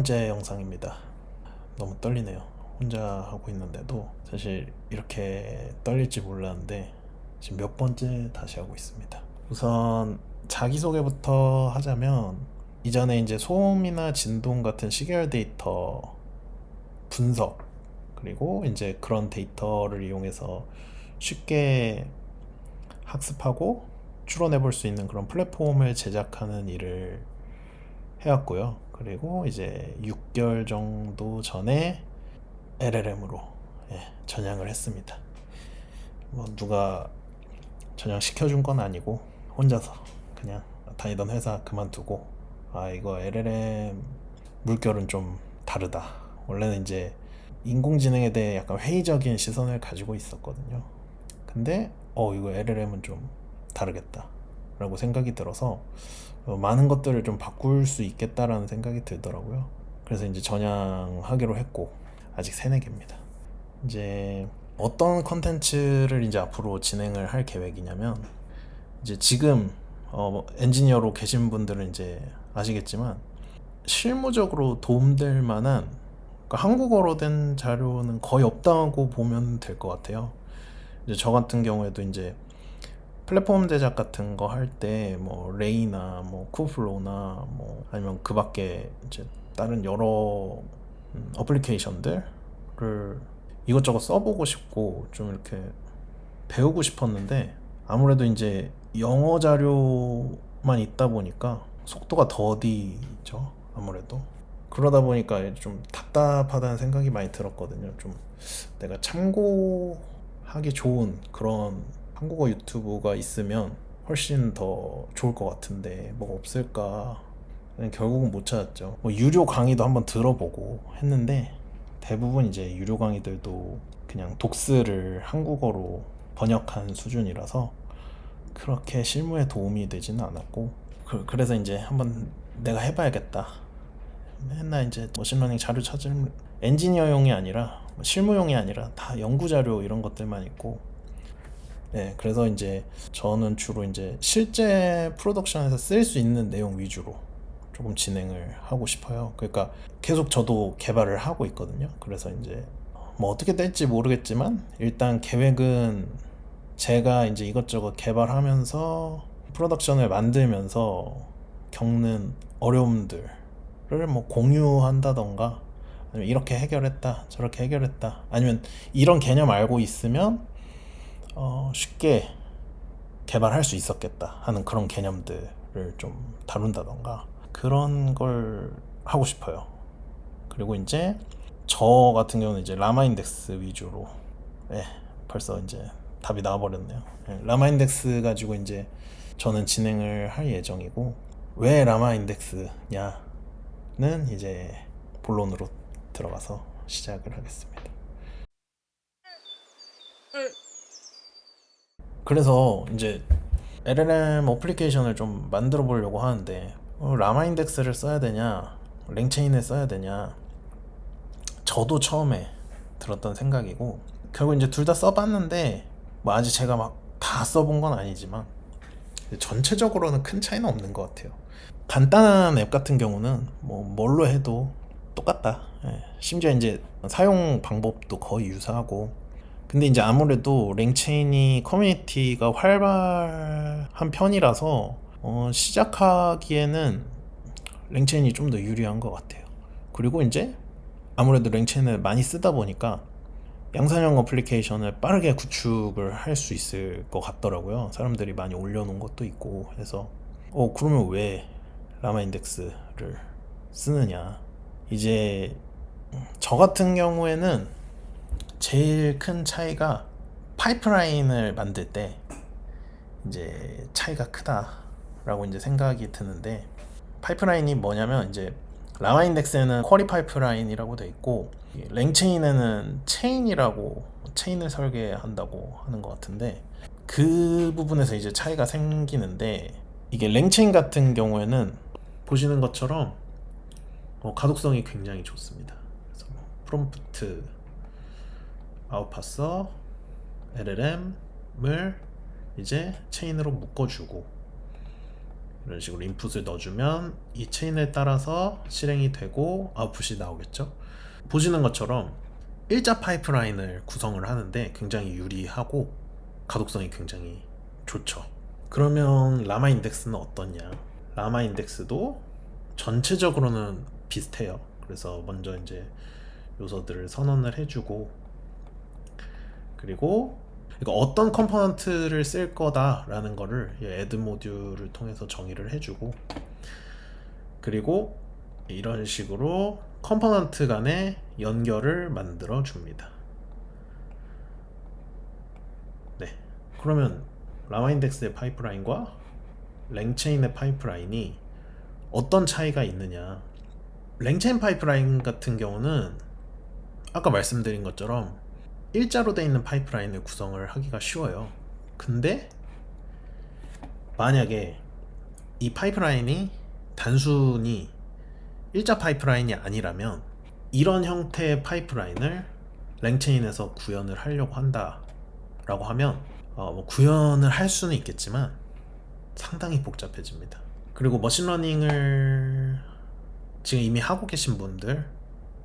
번째 영상입니다. 너무 떨리네요. 혼자 하고 있는데도 사실 이렇게 떨릴지 몰랐는데 지금 몇 번째 다시 하고 있습니다. 우선 자기소개부터 하자면, 이전에 이제 소음이나 진동 같은 시계열 데이터 분석, 그리고 이제 그런 데이터를 이용해서 쉽게 학습하고 추론해 볼 수 있는 그런 플랫폼을 제작하는 일을 해왔고요. 그리고 이제 6개월 정도 전에 LLM으로 전향을 했습니다. 뭐 누가 전향 시켜준 건 아니고 혼자서 그냥 다니던 회사 그만두고, 아 이거 LLM 물결은 좀 다르다. 원래는 이제 인공지능에 대해 약간 회의적인 시선을 가지고 있었거든요. 근데 이거 LLM은 좀 다르겠다 라고 생각이 들어서 많은 것들을 좀 바꿀 수 있겠다라는 생각이 들더라고요. 그래서 이제 전향하기로 했고, 아직 세네 개입니다. 이제 어떤 컨텐츠를 이제 앞으로 진행을 할 계획이냐면, 이제 지금 엔지니어로 계신 분들은 이제 아시겠지만 실무적으로 도움될 만한, 그러니까 한국어로 된 자료는 거의 없다고 보면 될 것 같아요. 이제 저 같은 경우에도 이제 플랫폼 제작 같은 거 할 때 뭐 레이나 뭐 쿠플로우나 뭐 아니면 그 밖에 이제 다른 여러 어플리케이션들을 이것저것 써보고 싶고 좀 이렇게 배우고 싶었는데, 아무래도 이제 영어 자료만 있다 보니까 속도가 더디죠. 아무래도 그러다 보니까 좀 답답하다는 생각이 많이 들었거든요. 좀 내가 참고하기 좋은 그런 한국어 유튜브가 있으면 훨씬 더 좋을 것 같은데 뭐가 없을까. 결국은 못 찾았죠. 뭐 유료 강의도 한번 들어보고 했는데 대부분 이제 유료 강의들도 그냥 독스를 한국어로 번역한 수준이라서 그렇게 실무에 도움이 되지는 않았고, 그래서 이제 한번 내가 해봐야겠다. 맨날 이제 머신러닝 자료 찾을, 엔지니어용이 아니라 실무용이 아니라 다 연구 자료 이런 것들만 있고, 네, 그래서 이제 저는 주로 이제 실제 프로덕션에서 쓸 수 있는 내용 위주로 조금 진행을 하고 싶어요. 그러니까 계속 저도 개발을 하고 있거든요. 그래서 이제 뭐 어떻게 될지 모르겠지만 일단 계획은 제가 이제 이것저것 개발하면서 프로덕션을 만들면서 겪는 어려움들을 뭐 공유한다던가, 아니면 이렇게 해결했다 저렇게 해결했다, 아니면 이런 개념 알고 있으면 쉽게 개발할 수 있었겠다 하는 그런 개념들을 좀 다룬다던가, 그런 걸 하고 싶어요. 그리고 이제 저 같은 경우는 이제 라마 인덱스 위주로, 예, 벌써 이제 답이 나와버렸네요. 예, 라마 인덱스 가지고 이제 저는 진행을 할 예정이고, 왜 라마 인덱스냐는 이제 본론으로 들어가서 시작을 하겠습니다. 그래서 이제 LLM 어플리케이션을 좀 만들어 보려고 하는데, 라마 인덱스를 써야 되냐 랭체인을 써야 되냐, 저도 처음에 들었던 생각이고, 결국 이제 둘 다 써봤는데 뭐 아직 제가 막 다 써본 건 아니지만 전체적으로는 큰 차이는 없는 것 같아요. 간단한 앱 같은 경우는 뭐 뭘로 해도 똑같다. 예. 심지어 이제 사용 방법도 거의 유사하고, 근데 이제 아무래도 랭체인이 커뮤니티가 활발한 편이라서 시작하기에는 랭체인이 좀 더 유리한 것 같아요. 그리고 이제 아무래도 랭체인을 많이 쓰다 보니까 양산형 어플리케이션을 빠르게 구축을 할 수 있을 것 같더라고요. 사람들이 많이 올려놓은 것도 있고 해서 그러면 왜 라마 인덱스를 쓰느냐. 이제 저 같은 경우에는 제일 큰 차이가 파이프라인을 만들 때 이제 차이가 크다라고 이제 생각이 드는데, 파이프라인이 뭐냐면 이제 라마 인덱스에는 쿼리 파이프라인이라고 돼 있고, 랭체인에는 체인이라고, 체인을 설계한다고 하는 것 같은데, 그 부분에서 이제 차이가 생기는데, 이게 랭체인 같은 경우에는 보시는 것처럼 가독성이 굉장히 좋습니다. 그래서 뭐 프롬프트 아웃파서 LLM을 이제 체인으로 묶어주고, 이런 식으로 인풋을 넣어주면 이 체인에 따라서 실행이 되고 아웃풋이 나오겠죠. 보시는 것처럼 일자 파이프라인을 구성을 하는데 굉장히 유리하고 가독성이 굉장히 좋죠. 그러면 라마 인덱스는 어떠냐? 라마 인덱스도 전체적으로는 비슷해요. 그래서 먼저 이제 요소들을 선언을 해주고, 그리고 이거 어떤 컴포넌트를 쓸 거다라는 거를 add 모듈을 통해서 정의를 해주고, 그리고 이런 식으로 컴포넌트 간의 연결을 만들어 줍니다. 네, 그러면 라마 인덱스의 파이프라인과 랭체인의 파이프라인이 어떤 차이가 있느냐? 랭체인 파이프라인 같은 경우는 아까 말씀드린 것처럼 일자로 되어 있는 파이프라인을 구성을 하기가 쉬워요. 근데 만약에 이 파이프라인이 단순히 일자 파이프라인이 아니라면 이런 형태의 파이프라인을 랭체인에서 구현을 하려고 한다 라고 하면 뭐 구현을 할 수는 있겠지만 상당히 복잡해집니다. 그리고 머신러닝을 지금 이미 하고 계신 분들,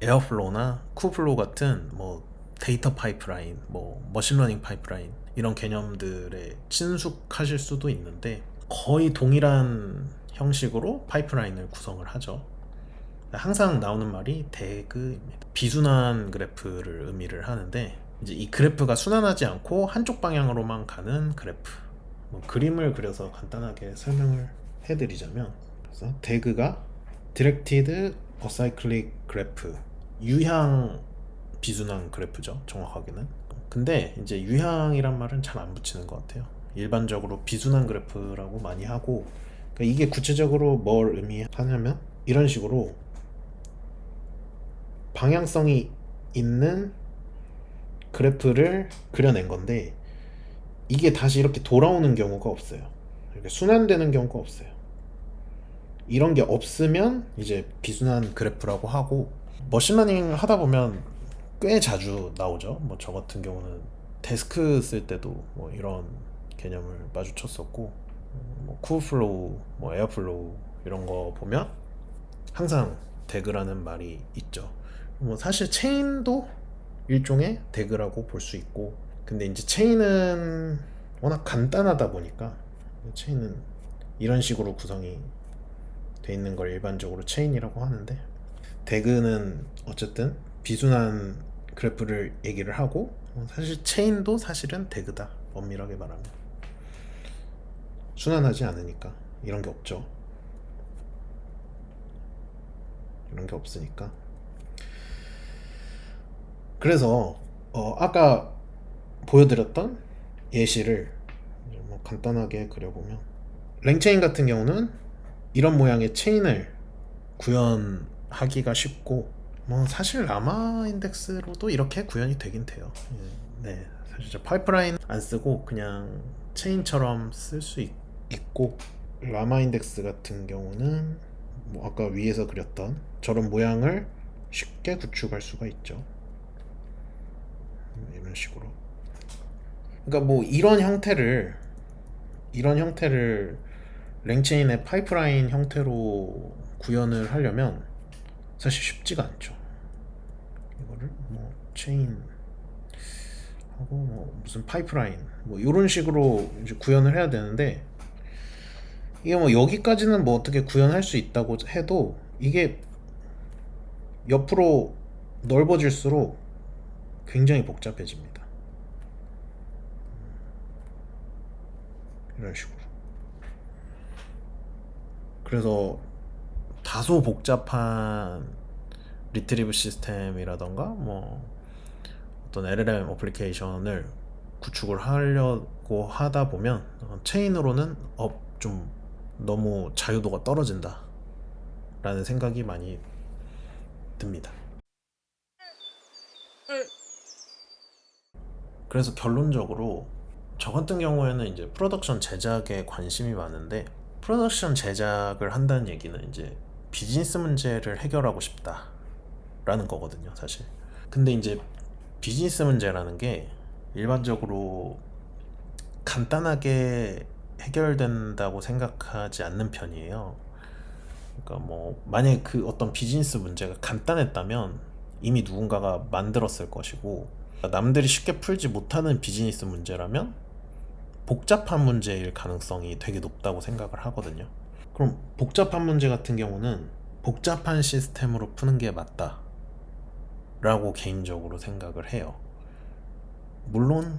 에어플로우나 쿠플로우 같은 뭐 데이터 파이프라인, 뭐 머신러닝 파이프라인 이런 개념들에 친숙하실 수도 있는데 거의 동일한 형식으로 파이프라인을 구성을 하죠. 항상 나오는 말이 대그입니다. 비순환 그래프를 의미를 하는데, 이제 이 그래프가 순환하지 않고 한쪽 방향으로만 가는 그래프. 뭐 그림을 그려서 간단하게 설명을 해드리자면, 그래서 대그가 Directed Acyclic Graph, 유향 비순환 그래프죠, 정확하게는. 근데 이제 유향이란 말은 잘 안 붙이는 것 같아요. 일반적으로 비순환 그래프라고 많이 하고, 그러니까 이게 구체적으로 뭘 의미하냐면 이런 식으로 방향성이 있는 그래프를 그려낸 건데, 이게 다시 이렇게 돌아오는 경우가 없어요. 이렇게 순환되는 경우가 없어요. 이런 게 없으면 이제 비순환 그래프라고 하고, 머신러닝 하다 보면 꽤 자주 나오죠. 뭐 저 같은 경우는 데스크 쓸 때도 뭐 이런 개념을 마주쳤었고, 뭐 쿨플로우, 뭐 에어플로우 이런 거 보면 항상 대그라는 말이 있죠. 뭐 사실 체인도 일종의 대그라고 볼 수 있고, 근데 이제 체인은 워낙 간단하다 보니까 체인은 이런 식으로 구성이 돼 있는 걸 일반적으로 체인이라고 하는데, 대그는 어쨌든 비순환 그래프를 얘기를 하고, 사실 체인도 사실은 대그다, 엄밀하게 말하면. 순환하지 않으니까 이런 게 없죠. 이런 게 없으니까. 그래서 아까 보여드렸던 예시를 뭐 간단하게 그려보면, 랭체인 같은 경우는 이런 모양의 체인을 구현하기가 쉽고, 뭐 사실 라마 인덱스로도 이렇게 구현이 되긴 돼요. 네, 사실 저 파이프라인 안 쓰고 그냥 체인처럼 쓸 수 있고, 라마 인덱스 같은 경우는 뭐 아까 위에서 그렸던 저런 모양을 쉽게 구축할 수가 있죠. 이런 식으로. 그러니까 뭐 이런 형태를 랭체인의 파이프라인 형태로 구현을 하려면 사실 쉽지가 않죠. 이거를 뭐 체인 하고 뭐 무슨 파이프라인 뭐 이런 식으로 이제 구현을 해야 되는데, 이게 뭐 여기까지는 뭐 어떻게 구현할 수 있다고 해도 이게 옆으로 넓어질수록 굉장히 복잡해집니다. 이런 식으로. 그래서 다소 복잡한 리트리브 시스템이라던가 뭐 어떤 LLM 어플리케이션을 구축을 하려고 하다 보면 체인으로는 좀 너무 자유도가 떨어진다 라는 생각이 많이 듭니다. 그래서 결론적으로 저 같은 경우에는 이제 프로덕션 제작에 관심이 많은데, 프로덕션 제작을 한다는 얘기는 이제 비즈니스 문제를 해결하고 싶다라는 거거든요, 사실. 근데 이제 비즈니스 문제라는 게 일반적으로 간단하게 해결된다고 생각하지 않는 편이에요. 그러니까 뭐 만약에 그 어떤 비즈니스 문제가 간단했다면 이미 누군가가 만들었을 것이고, 남들이 쉽게 풀지 못하는 비즈니스 문제라면 복잡한 문제일 가능성이 되게 높다고 생각을 하거든요. 그럼 복잡한 문제 같은 경우는 복잡한 시스템으로 푸는 게 맞다 라고 개인적으로 생각을 해요. 물론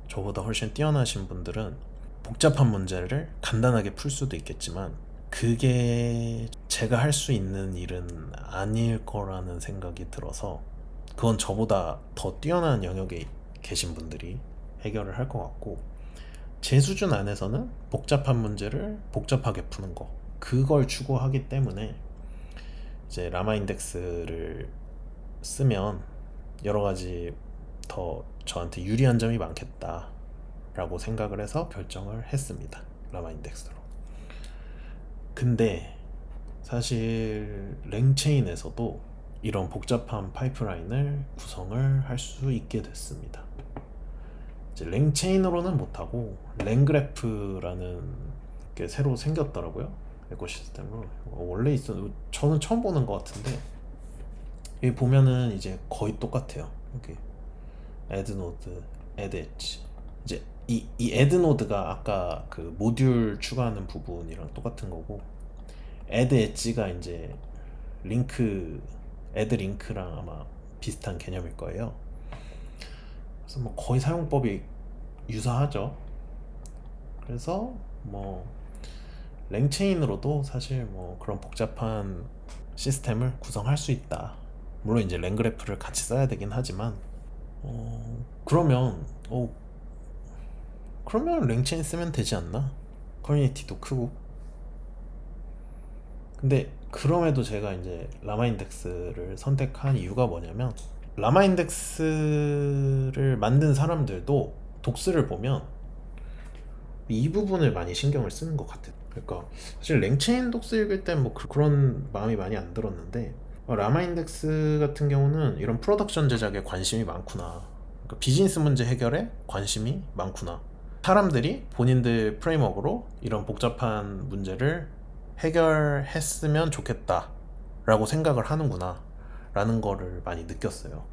저보다 훨씬 뛰어나신 분들은 복잡한 문제를 간단하게 풀 수도 있겠지만 그게 제가 할 수 있는 일은 아닐 거라는 생각이 들어서, 그건 저보다 더 뛰어난 영역에 계신 분들이 해결을 할 것 같고, 제 수준 안에서는 복잡한 문제를 복잡하게 푸는 거, 그걸 추구하기 때문에 이제 라마 인덱스를 쓰면 여러 가지 더 저한테 유리한 점이 많겠다 라고 생각을 해서 결정을 했습니다. 라마 인덱스로. 근데 사실 랭체인에서도 이런 복잡한 파이프라인을 구성을 할 수 있게 됐습니다. 이제 랭체인으로는 못하고 랭그래프라는 게 새로 생겼더라고요. 에코시스템으로. 원래 있었는데 저는 처음 보는 것 같은데, 여기 보면은 이제 거의 똑같아요. 여기 add node, add edge. 이제 이 add node가 아까 그 모듈 추가하는 부분이랑 똑같은 거고, add edge가 이제 링크, add 링크랑 아마 비슷한 개념일 거예요. 그래서 뭐 거의 사용법이 유사하죠. 그래서 뭐 랭체인으로도 사실 뭐 그런 복잡한 시스템을 구성할 수 있다. 물론 이제 랭그래프를 같이 써야 되긴 하지만, 그러면 그러면 랭체인 쓰면 되지 않나? 커뮤니티도 크고. 근데 그럼에도 제가 이제 라마 인덱스를 선택한 이유가 뭐냐면, 라마 인덱스를 만든 사람들도 독스를 보면 이 부분을 많이 신경을 쓰는 것 같아요. 그러니까 사실 랭체인 독스 읽을 땐 뭐 그런 마음이 많이 안 들었는데, 라마 인덱스 같은 경우는 이런 프로덕션 제작에 관심이 많구나, 그러니까 비즈니스 문제 해결에 관심이 많구나, 사람들이 본인들 프레임워크로 이런 복잡한 문제를 해결했으면 좋겠다 라고 생각을 하는구나 라는 거를 많이 느꼈어요.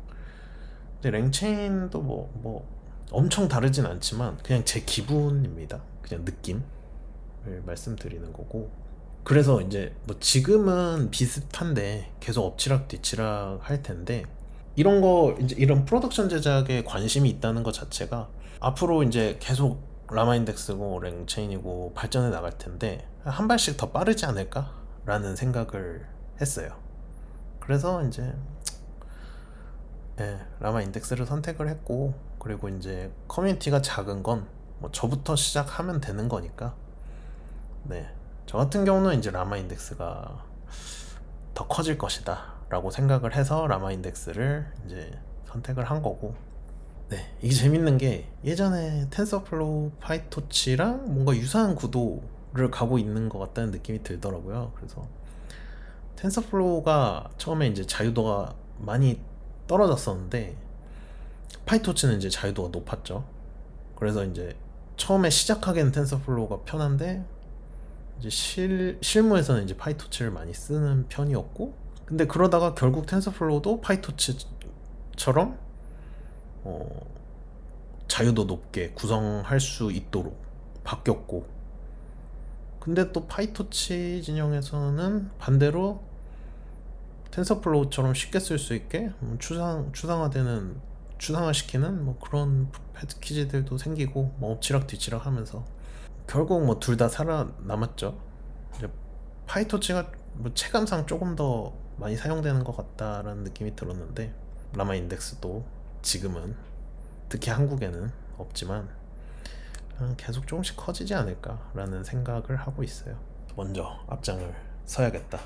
근데 랭체인도 뭐 엄청 다르진 않지만 그냥 제 기분입니다. 그냥 느낌을 말씀드리는 거고, 그래서 이제 뭐 지금은 비슷한데 계속 엎치락 뒤치락 할 텐데, 이런 거 이제 이런 프로덕션 제작에 관심이 있다는 것 자체가 앞으로 이제 계속 라마 인덱스고 랭체인이고 발전해 나갈 텐데 한 발씩 더 빠르지 않을까 라는 생각을 했어요. 그래서 이제 라마 인덱스를 선택을 했고, 그리고 이제 커뮤니티가 작은 건 뭐 저부터 시작하면 되는 거니까, 저 같은 경우는 이제 라마 인덱스가 더 커질 것이다 라고 생각을 해서 라마 인덱스를 이제 선택을 한 거고, 이게 재밌는 게 예전에 텐서플로우 파이토치랑 뭔가 유사한 구도를 가고 있는 것 같다는 느낌이 들더라고요. 그래서 텐서플로우가 처음에 이제 자유도가 많이 떨어졌었는데 파이토치는 이제 자유도가 높았죠. 그래서 이제 처음에 시작하기에는 텐서플로우가 편한데 이제 실무에서는 이제 파이토치를 많이 쓰는 편이었고, 근데 그러다가 결국 텐서플로우도 파이토치처럼 자유도 높게 구성할 수 있도록 바뀌었고, 근데 또 파이토치 진영에서는 반대로 텐서플로우처럼 쉽게 쓸 수 있게 추상화시키는 뭐 그런 패키지들도 생기고, 뭐 엎치락 뒤치락 하면서 결국 뭐 둘 다 살아남았죠. 이제 파이토치가 뭐 체감상 조금 더 많이 사용되는 것 같다라는 느낌이 들었는데, 라마 인덱스도 지금은 특히 한국에는 없지만 계속 조금씩 커지지 않을까라는 생각을 하고 있어요. 먼저 앞장을 서야겠다.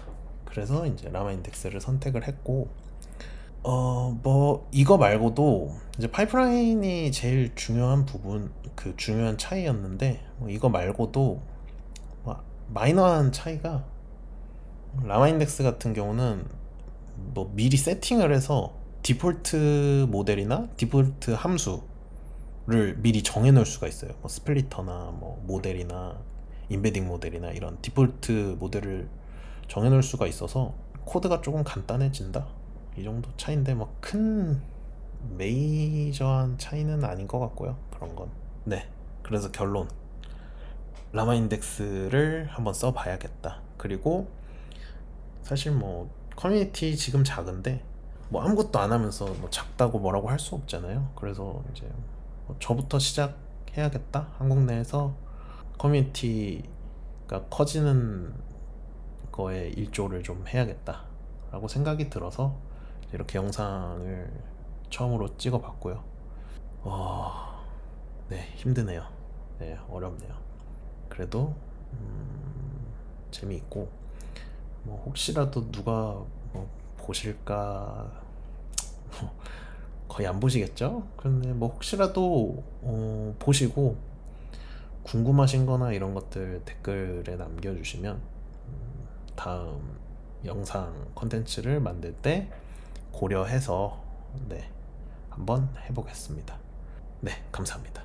그래서 이제 라마 인덱스를 선택을 했고, 뭐 이거 말고도 이제 파이프라인이 제일 중요한 부분, 그 중요한 차이였는데, 뭐 이거 말고도 뭐 마이너한 차이가, 라마 인덱스 같은 경우는 뭐 미리 세팅을 해서 디폴트 모델이나 디폴트 함수 미리 정해 놓을 수가 있어요. 뭐 스플리터나 뭐 모델이나 인베딩 모델이나 이런 디폴트 모델을 정해 놓을 수가 있어서 코드가 조금 간단해진다, 이 정도 차이인데 뭐 큰 메이저한 차이는 아닌 것 같고요, 그런 건. 네, 그래서 결론, 라마 인덱스를 한번 써봐야겠다. 그리고 사실 뭐 커뮤니티 지금 작은데 뭐 아무것도 안 하면서 뭐 작다고 뭐라고 할 수 없잖아요. 그래서 이제 뭐 저부터 시작해야겠다, 한국 내에서 커뮤니티가 커지는 거에 일조를 좀 해야겠다 라고 생각이 들어서 이렇게 영상을 처음으로 찍어봤고요. 네, 힘드네요. 네, 어렵네요. 그래도 재미있고, 뭐 혹시라도 누가 뭐 보실까, 거의 안 보시겠죠? 그런데 뭐 혹시라도 보시고 궁금하신 거나 이런 것들 댓글에 남겨주시면 다음 영상 컨텐츠를 만들 때 고려해서 네, 한번 해보겠습니다. 네, 감사합니다.